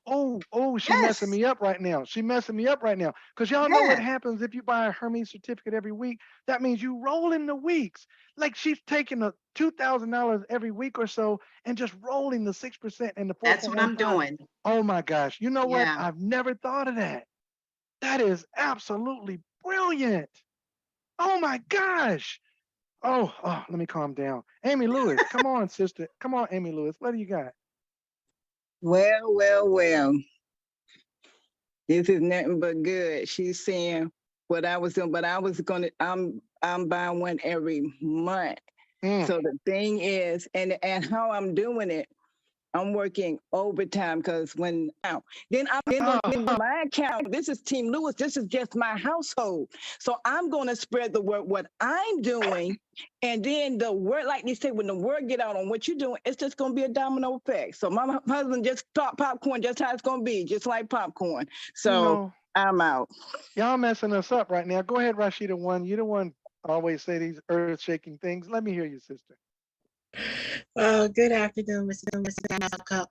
She's messing me up right now. She's messing me up right now. Because y'all know what happens if you buy a Hermes certificate every week. That means you roll in the weeks. Like she's taking a $2,000 every week or so and just rolling the 6% and the 4.15. That's what I'm doing. Oh my gosh. You know what? I've never thought of that. That is absolutely brilliant. Oh my gosh. Oh, let me calm down. Amy Lewis, come on, sister. Come on, Amy Lewis. What do you got? Well. This is nothing but good. She's saying what I was doing, but I'm buying one every month. So the thing is, and how I'm doing it, I'm working overtime because then I'm going to get my account. This is Team Lewis. This is just my household. So I'm going to spread the word, what I'm doing. And then the word, like they say, when the word get out on what you're doing, it's just going to be a domino effect. So my husband just thought popcorn, just how it's going to be, just like popcorn. So I'm out. Y'all messing us up right now. Go ahead, Rashida One. You're the one always say these earth-shaking things. Let me hear you, sister. Good afternoon, Mr. Dalco.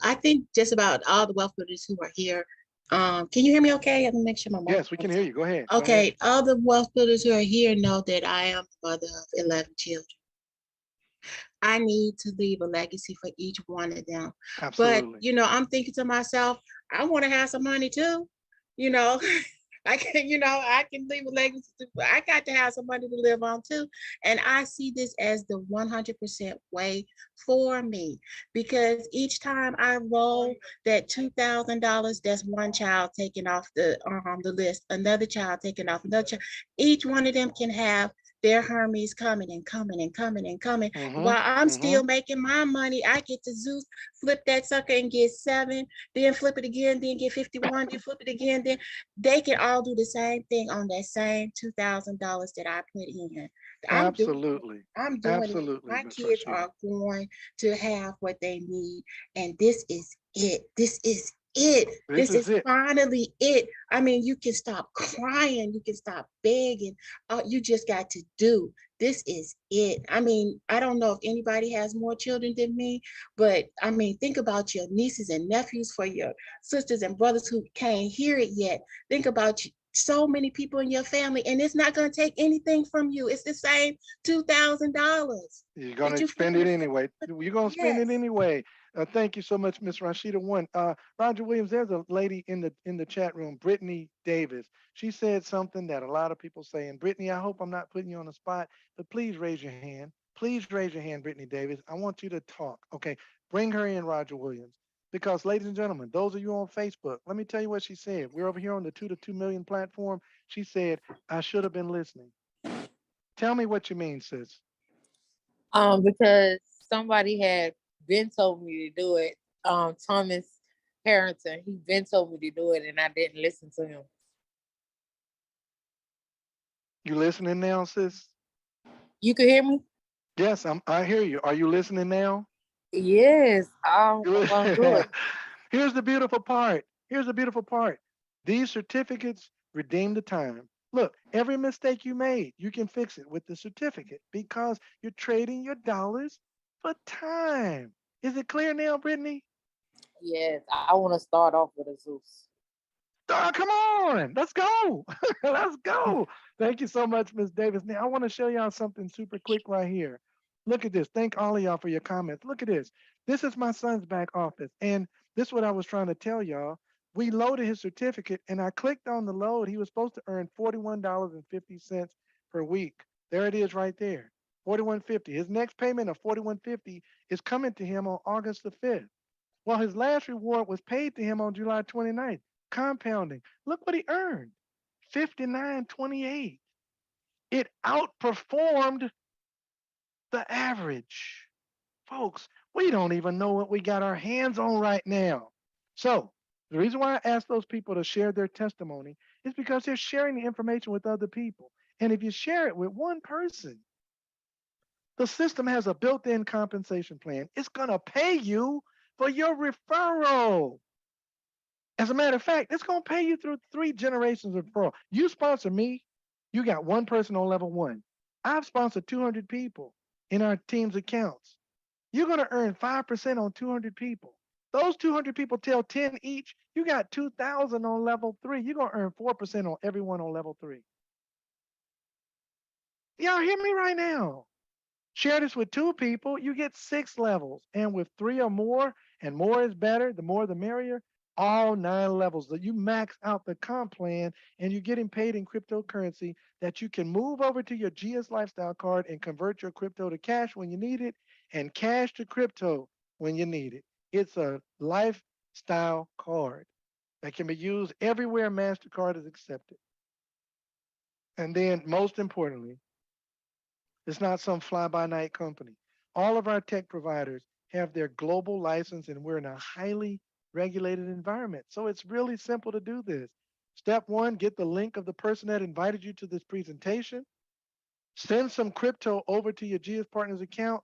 I think just about all the wealth builders who are here. Can you hear me okay? Let me make sure my mic. Yes, we can hear you. Go ahead. Okay, all the wealth builders who are here know that I am the mother of 11 children. I need to leave a legacy for each one of them. Absolutely. But, you know, I'm thinking to myself, I want to have some money too, you know. I can leave a legacy. I got to have some money to live on too. And I see this as the 100% way for me, because each time I roll that $2,000, that's one child taking off the list, another child taking off another child. Each one of them can have their Hermes coming and coming and coming and coming. While I'm still making my money, I get to Zeus, flip that sucker and get 7, then flip it again, then get 51, then flip it again. Then they can all do the same thing on that same $2,000 that I put in. I'm doing it. Absolutely. I'm doing it. Absolutely, My Miss kids Rashida. are going to have what they need, and this is it. This is it. This This is is it. finally it. I mean, you can stop crying, you can stop begging. You just got to do. This is it. I mean, I don't know if anybody has more children than me, but I mean, think about your nieces and nephews, for your sisters and brothers who can't hear it yet. Think about so many people in your family, and it's not going to take anything from you. It's the same $2,000 You're that gonna you put spend in it the anyway. You're gonna spend it yes. anyway. Thank you so much, Miss Rashida. One, Roger Williams. There's a lady in the chat room, Brittany Davis. She said something that a lot of people say. And Brittany, I hope I'm not putting you on the spot, but please raise your hand. Please raise your hand, Brittany Davis. I want you to talk. Okay, bring her in, Roger Williams. Because, ladies and gentlemen, those of you on Facebook, let me tell you what she said. We're over here on the 2 to 2 million platform. She said, "I should have been listening." Tell me what you mean, sis. Because somebody had been told me to do it. Thomas Harrington, he been told me to do it, and I didn't listen to him. You listening now, sis? You can hear me? Yes, I hear you. Are you listening now? Yes, I'm gonna do it. Here's the beautiful part. Here's the beautiful part. These certificates redeem the time. Look, every mistake you made, you can fix it with the certificate because you're trading your dollars for time. Is it clear now, Brittany? Yes, I want to start off with a Zeus. Oh, come on. Let's go. Let's go. Thank you so much, Ms. Davis. Now, I want to show y'all something super quick right here. Look at this. Thank all of y'all for your comments. Look at this. This is my son's back office. And this is what I was trying to tell y'all. We loaded his certificate and I clicked on the load. He was supposed to earn $41.50 per week. There it is right there. 41.50. His next payment of 41.50 is coming to him on August the 5th. Well, his last reward was paid to him on July 29th, compounding. Look what he earned, 59.28. It outperformed the average. Folks, we don't even know what we got our hands on right now. So, the reason why I asked those people to share their testimony is because they're sharing the information with other people. And if you share it with one person, the system has a built in compensation plan. It's going to pay you for your referral. As a matter of fact, it's going to pay you through 3 generations of referral. You sponsor me, you got one person on level one. I've sponsored 200 people in our team's accounts. You're going to earn 5% on 200 people. Those 200 people tell 10 each. You got 2,000 on level three. You're going to earn 4% on everyone on level three. Y'all hear me right now? Share this with 2 people, you get 6 levels. And with 3 or more, and more is better, the more the merrier, all 9 levels. That you max out the comp plan and you're getting paid in cryptocurrency that you can move over to your GS Lifestyle card and convert your crypto to cash when you need it and cash to crypto when you need it. It's a lifestyle card that can be used everywhere MasterCard is accepted. And then, most importantly, it's not some fly by night company. All of our tech providers have their global license, and we're in a highly regulated environment. So it's really simple to do this. Step one, get the link of the person that invited you to this presentation, send some crypto over to your GS Partners account,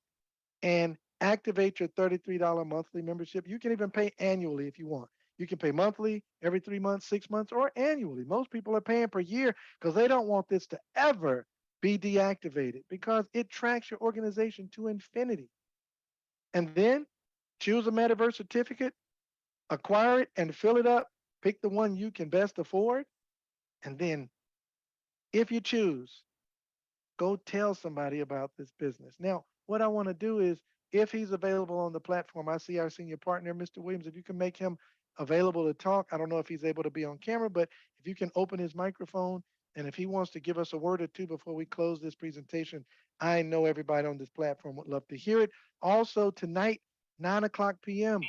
and activate your $33 monthly membership. You can even pay annually if you want. You can pay monthly, every 3 months, 6 months, or annually. Most people are paying per year because they don't want this to ever be deactivated because it tracks your organization to infinity. And then choose a metaverse certificate, acquire it, and fill it up. Pick the one you can best afford. And then, if you choose, go tell somebody about this business. Now, what I want to do is, if he's available on the platform, I see our senior partner, Mr. Williams, if you can make him available to talk. I don't know if he's able to be on camera, but if you can open his microphone and if he wants to give us a word or two before we close this presentation, I know everybody on this platform would love to hear it. Also, tonight, 9 o'clock p.m.,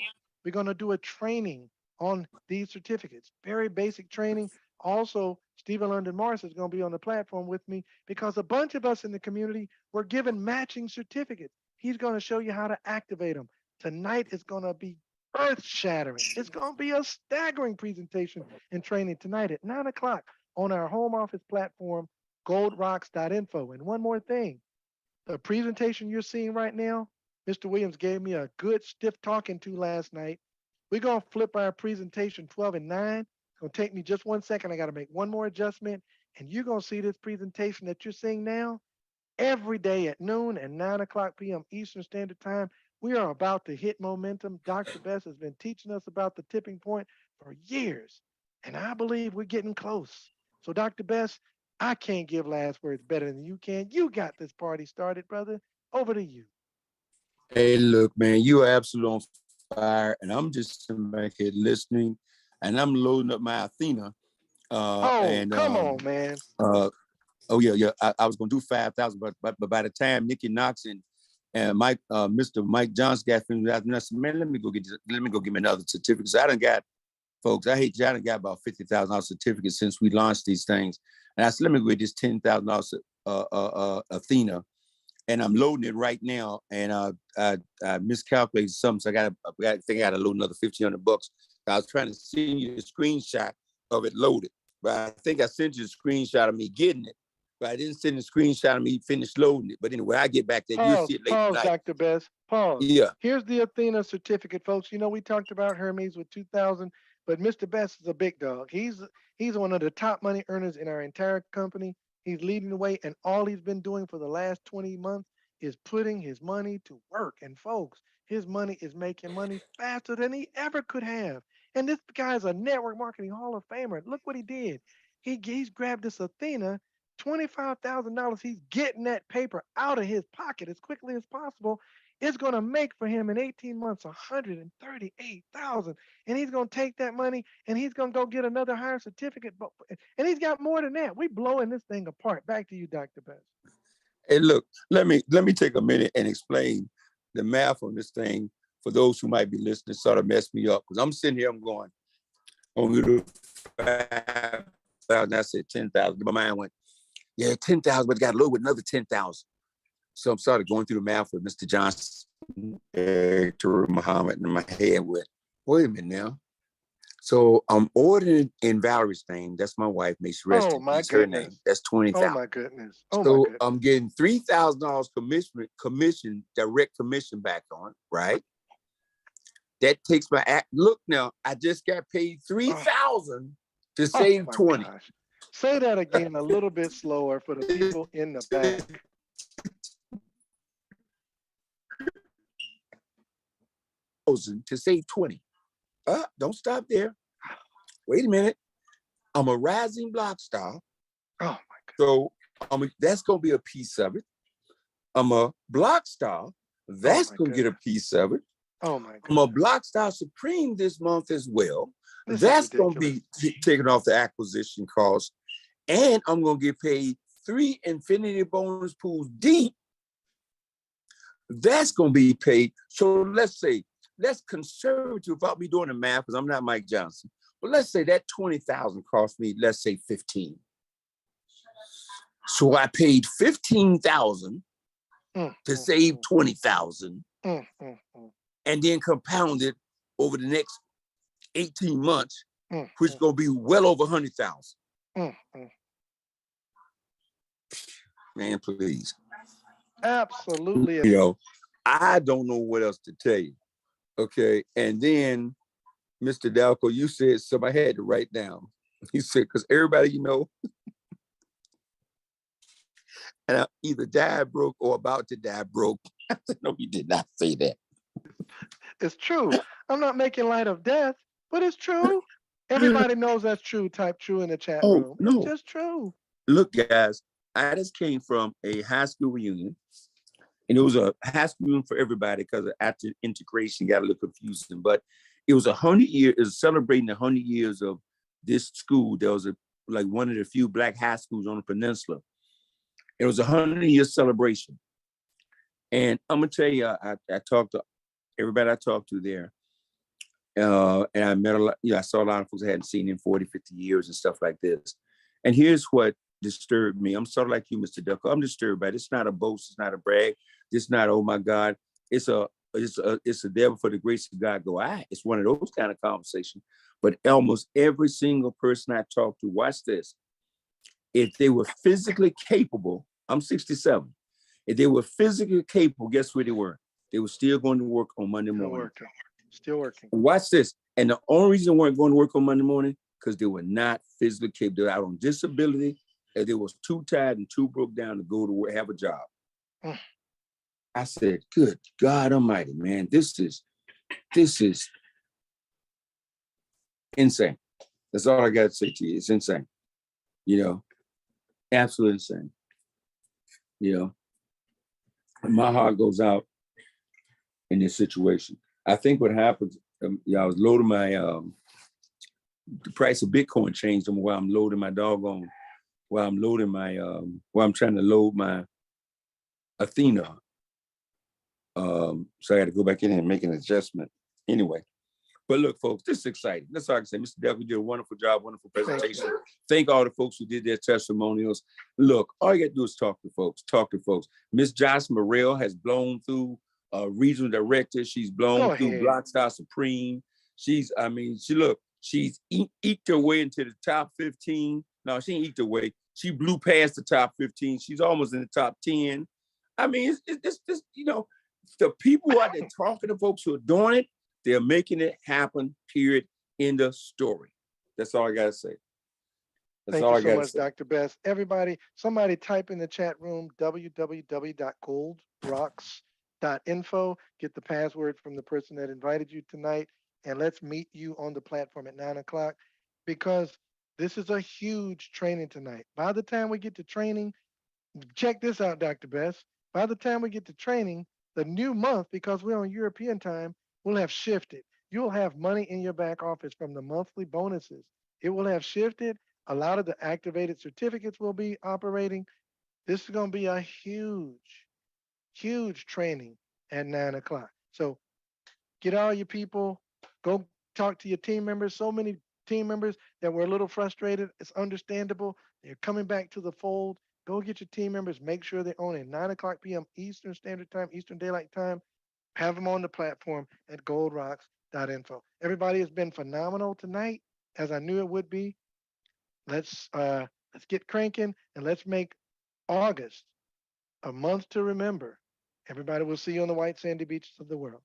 we're going to do a training on these certificates, very basic training. Also, Stephen London Morris is going to be on the platform with me because a bunch of us in the community were given matching certificates. He's going to show you how to activate them. Tonight is going to be earth shattering. It's going to be a staggering presentation and training tonight at 9 o'clock on our home office platform goldrocks.info. And one more thing, the presentation you're seeing right now, Mr. Williams gave me a good stiff talking to last night. We're going to flip our presentation 12 and 9. It's going to take me just 1 second. I got to make one more adjustment. And you're going to see this presentation that you're seeing now every day at noon and 9 o'clock p.m. Eastern Standard Time. We are about to hit momentum. Dr. Best has been teaching us about the tipping point for years. And I believe we're getting close. So, Dr. Best, I can't give last words better than you can. You got this party started, brother. Over to you. Hey, look, man, you are absolutely on fire. And I'm just sitting back here listening. And I'm loading up my Athena. Come on, man. Oh yeah. I was gonna do 5,000, but by the time Nikki Knox and Mike, Mr. Mike Johnson got finished, I said, man, let me go get me another certificate. So I done got, folks, I done got about $50,000 certificates since we launched these things. And I said, let me go get this $10,000 Athena, and I'm loading it right now. And I miscalculated something, so I think I got to load another $1,500. I was trying to send you the screenshot of it loaded, but I think I sent you a screenshot of me getting it. But I didn't send a screenshot of me finished loading it. But anyway, I get back there. You'll see it later Pause, tonight. Dr. Best. Pause. Yeah. Here's the Athena certificate, folks. You know, we talked about Hermes with 2,000, but Mr. Best is a big dog. He's one of the top money earners in our entire company. He's leading the way, and all he's been doing for the last 20 months is putting his money to work. And folks, his money is making money faster than he ever could have. And this guy's a network marketing Hall of Famer. Look what he did. He's grabbed this Athena, $25,000. He's getting that paper out of his pocket as quickly as possible. It's going to make for him in 18 months $138,000, and he's going to take that money and he's going to go get another higher certificate. And he's got more than that. We blowing this thing apart. Back to you, Dr. Best. Hey, look, let me take a minute and explain the math on this thing for those who might be listening. Sort of messed me up because I'm sitting here. I'm going, on to 5,000. I said 10,000. My mind went, yeah, 10,000, but got a little with another 10,000. So I'm started going through the math with Mr. Johnson, Turu Muhammad, and my head went, wait a minute now. So I'm ordering in Valerie's name. That's my wife. May she rest in peace. Her name. That's 20,000. Oh my goodness. So I'm getting $3,000 commission, direct commission back on, right? That takes my act. Look now, I just got paid $3,000 to save 20. Gosh. Say that again a little bit slower for the people in the back. To save 20. Don't stop there. Wait a minute. I'm a rising block star. Oh my God. So that's gonna be a piece of it. I'm a block star. That's gonna get a piece of it. Oh my God. I'm a block star supreme this month as well. That's gonna be taken off the acquisition cost. And I'm gonna get paid 3 infinity bonus pools deep. That's gonna be paid. So let's conservative without me doing the math, because I'm not Mike Johnson. But let's say that 20,000 cost me, let's say 15. So I paid 15,000 to save 20,000, and then compounded over the next 18 months, which is gonna be well over 100,000. Man, please. Absolutely. You know, I don't know what else to tell you. Okay, and then Mr. Dalco, you said something I had to write down. He said, because everybody you know, and I either died broke or about to die broke. I said, no, you did not say that. It's true. I'm not making light of death, but it's true. Everybody knows that's true. Type true in the chat room. No. It's just true. Look, guys, I just came from a high school reunion. And it was a high school reunion for everybody because after integration got a little confusing. But it was 100 years, it was celebrating 100 years of this school. There was like one of the few Black high schools on the peninsula. It was 100-year celebration. And I'm gonna tell you, I talked to everybody I talked to there. And I met a lot, I saw a lot of folks I hadn't seen in 40, 50 years and stuff like this. And here's what disturbed me. I'm sort of like you, Mr. Ducker. I'm disturbed by it. It's not a boast, it's not a brag. It's not, oh my God. It's a devil for the grace of God go I. It's one of those kind of conversations. But almost every single person I talked to, watch this. If they were physically capable, I'm 67. If they were physically capable, guess where they were? They were still going to work on Monday Still morning. working. Still working. Watch this. And the only reason they weren't going to work on Monday morning, because they were not physically capable. They were out on disability, and they was too tired and too broke down to go to work, have a job. Mm. I said, good God Almighty, man, this is insane. That's all I got to say to you. It's insane. You know, absolutely insane. You know, my heart goes out in this situation. I think what happens, I was loading my, the price of Bitcoin changed them while I'm loading my doggone, while I'm loading my, while I'm trying to load my Athena. So I got to go back in and make an adjustment. Anyway, but look, folks, this is exciting. That's all I can say. Mr. Dev, you did a wonderful job, wonderful presentation. Thank all the folks who did their testimonials. Look, all you got to do is talk to folks. Miss Joyce Morrell has blown through regional director. She's blown through Blockstar Supreme. She's eked her way into the top 15. No, she ain't eked her way. She blew past the top 15. She's almost in the top 10. I mean, it's you know, the people out there talking to folks who are doing it, they're making it happen, period, in the story. That's all I got to say. Thank you so much, Dr. Best. Everybody, somebody type in the chat room, www.goldrocks.info. Get the password from the person that invited you tonight, and let's meet you on the platform at 9 o'clock, because this is a huge training tonight. By the time we get to training, check this out, Dr. Best. By the time we get to training, the new month, because we're on European time, will have shifted. You'll have money in your back office from the monthly bonuses. It will have shifted. A lot of the activated certificates will be operating. This is going to be a huge, huge training at 9 o'clock. So get all your people, go talk to your team members. So many team members that were a little frustrated. It's understandable. They're coming back to the fold. Go get your team members. Make sure they're on at 9 o'clock p.m. Eastern Standard Time, Eastern Daylight Time. Have them on the platform at goldrocks.info. Everybody has been phenomenal tonight, as I knew it would be. Let's get cranking, and let's make August a month to remember. Everybody will see you on the white sandy beaches of the world.